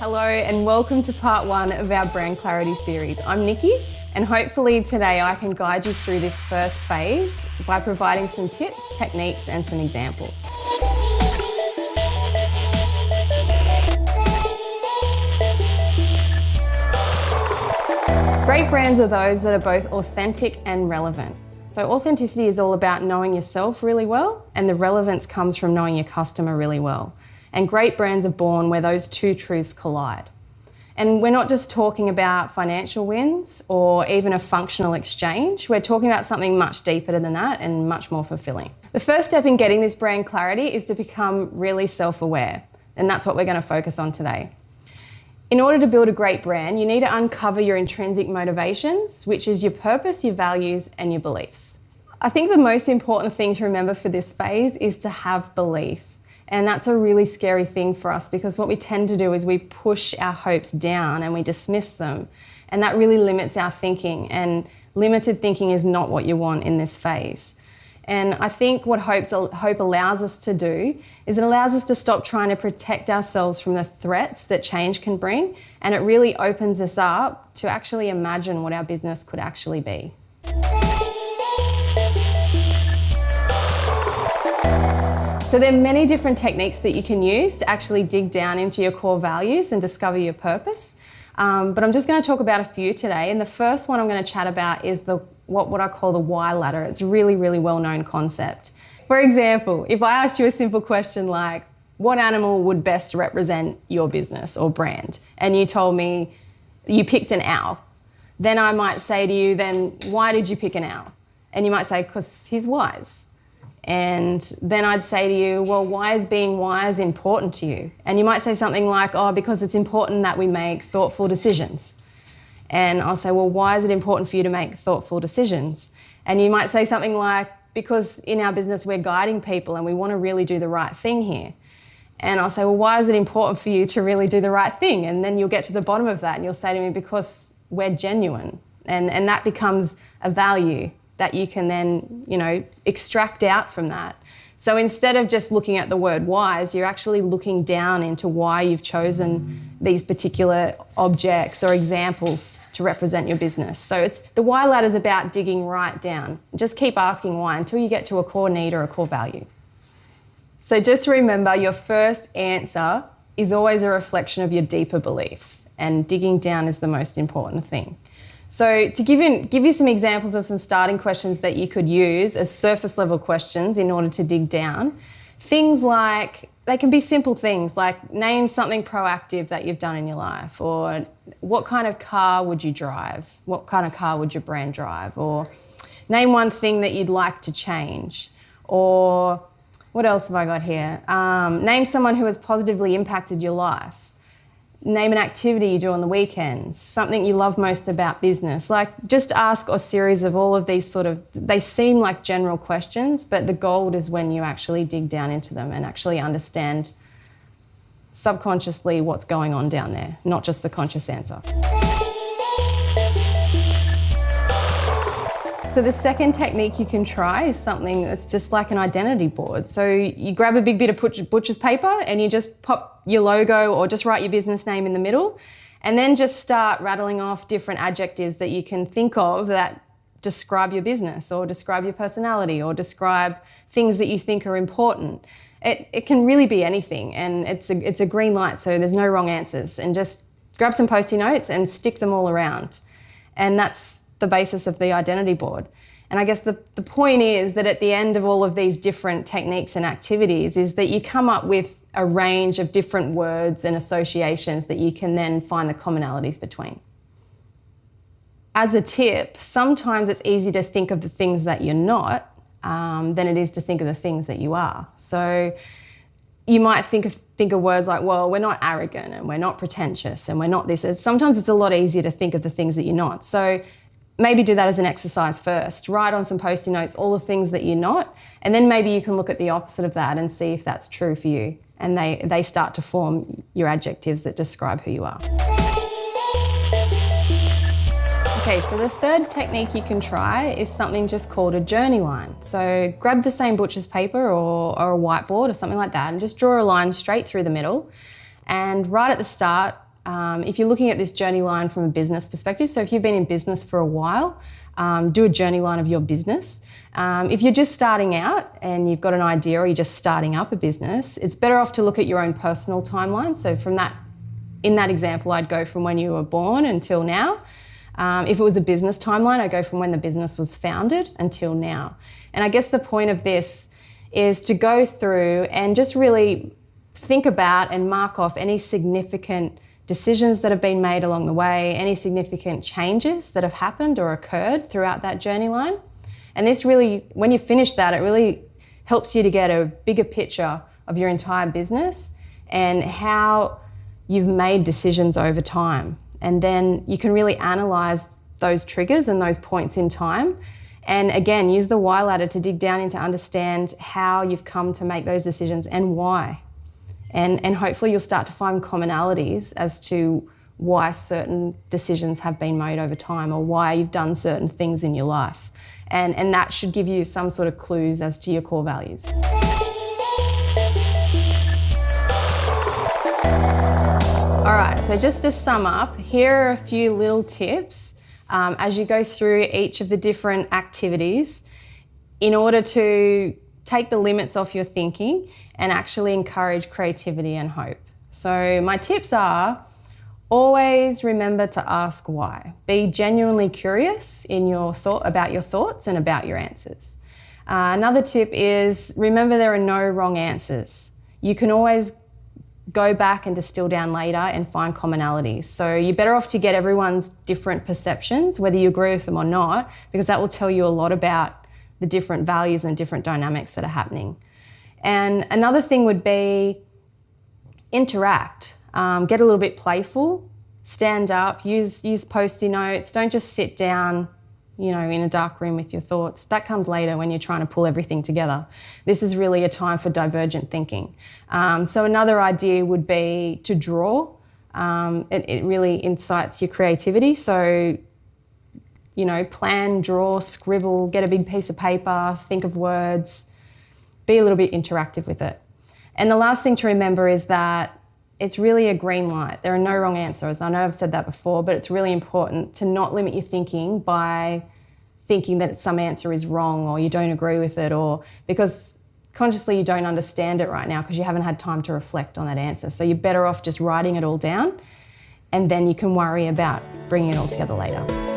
Hello and welcome to part one of our Brand Clarity series. I'm Nikki and hopefully today I can guide you through this first phase by providing some tips, techniques and some examples. Great brands are those that are both authentic and relevant. So authenticity is all about knowing yourself really well, and the relevance comes from knowing your customer really well. And great brands are born where those two truths collide. And we're not just talking about financial wins or even a functional exchange. We're talking about something much deeper than that and much more fulfilling. The first step in getting this brand clarity is to become really self-aware. And that's what we're going to focus on today. In order to build a great brand, you need to uncover your intrinsic motivations, which is your purpose, your values, and your beliefs. I think the most important thing to remember for this phase is to have belief. And that's a really scary thing for us because what we tend to do is we push our hopes down and we dismiss them. And that really limits our thinking. And limited thinking is not what you want in this phase. And I think what hope allows us to do is it allows us to stop trying to protect ourselves from the threats that change can bring. And it really opens us up to actually imagine what our business could actually be. So there are many different techniques that you can use to actually dig down into your core values and discover your purpose. But I'm just going to talk about a few today. And the first one I'm going to chat about is what I call the why ladder. It's a really, really well-known concept. For example, if I asked you a simple question like, what animal would best represent your business or brand? And you told me you picked an owl. Then I might say to you, then why did you pick an owl? And you might say, because he's wise. And then I'd say to you, well, why is being wise important to you? And you might say something like, oh, because it's important that we make thoughtful decisions. And I'll say, well, why is it important for you to make thoughtful decisions? And you might say something like, because in our business we're guiding people and we want to really do the right thing here. And I'll say, well, why is it important for you to really do the right thing? And then you'll get to the bottom of that and you'll say to me, because we're genuine. And that becomes a value that you can then, extract out from that. So instead of just looking at the word wise, you're actually looking down into why you've chosen these particular objects or examples to represent your business. So the why ladder is about digging right down. Just keep asking why until you get to a core need or a core value. So just remember, your first answer is always a reflection of your deeper beliefs, and digging down is the most important thing. So to give you some examples of some starting questions that you could use as surface level questions in order to dig down, things like, they can be simple things like name something proactive that you've done in your life, or what kind of car would you drive? What kind of car would your brand drive? Or name one thing that you'd like to change. Or what else have I got here? Name someone who has positively impacted your life. Name an activity you do on the weekends, something you love most about business. Like, just ask a series of all of these they seem like general questions, but the gold is when you actually dig down into them and actually understand subconsciously what's going on down there, not just the conscious answer. So the second technique you can try is something that's just like an identity board. So you grab a big bit of butcher's paper and you just pop your logo or just write your business name in the middle, and then just start rattling off different adjectives that you can think of that describe your business or describe your personality or describe things that you think are important. It can really be anything, and it's a green light, so there's no wrong answers. And just grab some Post-it notes and stick them all around. And that's the basis of the identity board. And I guess the point is that at the end of all of these different techniques and activities is that you come up with a range of different words and associations that you can then find the commonalities between. As a tip, sometimes it's easy to think of the things that you're not than it is to think of the things that you are. So you might think of words like, well, we're not arrogant and we're not pretentious and we're not this. Sometimes it's a lot easier to think of the things that you're not. So maybe do that as an exercise first. Write on some Post-it notes all the things that you're not, and then maybe you can look at the opposite of that and see if that's true for you. And they start to form your adjectives that describe who you are. Okay, so the third technique you can try is something just called a journey line. So grab the same butcher's paper or a whiteboard or something like that and just draw a line straight through the middle, and right at the start, if you're looking at this journey line from a business perspective, so if you've been in business for a while, do a journey line of your business. If you're just starting out and you've got an idea or you're just starting up a business, it's better off to look at your own personal timeline. So in that example, I'd go from when you were born until now. If it was a business timeline, I'd go from when the business was founded until now. And I guess the point of this is to go through and just really think about and mark off any significant decisions that have been made along the way, any significant changes that have happened or occurred throughout that journey line. And this really, when you finish that, it really helps you to get a bigger picture of your entire business and how you've made decisions over time. And then you can really analyze those triggers and those points in time. And again, use the why ladder to dig down into understand how you've come to make those decisions and why. And hopefully you'll start to find commonalities as to why certain decisions have been made over time or why you've done certain things in your life. And that should give you some sort of clues as to your core values. All right, so just to sum up, here are a few little tips as you go through each of the different activities in order to take the limits off your thinking and actually encourage creativity and hope. So my tips are, always remember to ask why. Be genuinely curious in about your thoughts and about your answers. Another tip is, remember there are no wrong answers. You can always go back and distill down later and find commonalities. So you're better off to get everyone's different perceptions, whether you agree with them or not, because that will tell you a lot about the different values and different dynamics that are happening. And another thing would be interact. Get a little bit playful, stand up, use Post-it notes. Don't just sit down, in a dark room with your thoughts. That comes later when you're trying to pull everything together. This is really a time for divergent thinking. So another idea would be to draw. It really incites your creativity. So, plan, draw, scribble, get a big piece of paper, think of words, be a little bit interactive with it. And the last thing to remember is that it's really a green light. There are no wrong answers. I know I've said that before, but it's really important to not limit your thinking by thinking that some answer is wrong or you don't agree with it, or because consciously you don't understand it right now because you haven't had time to reflect on that answer. So you're better off just writing it all down, and then you can worry about bringing it all together later.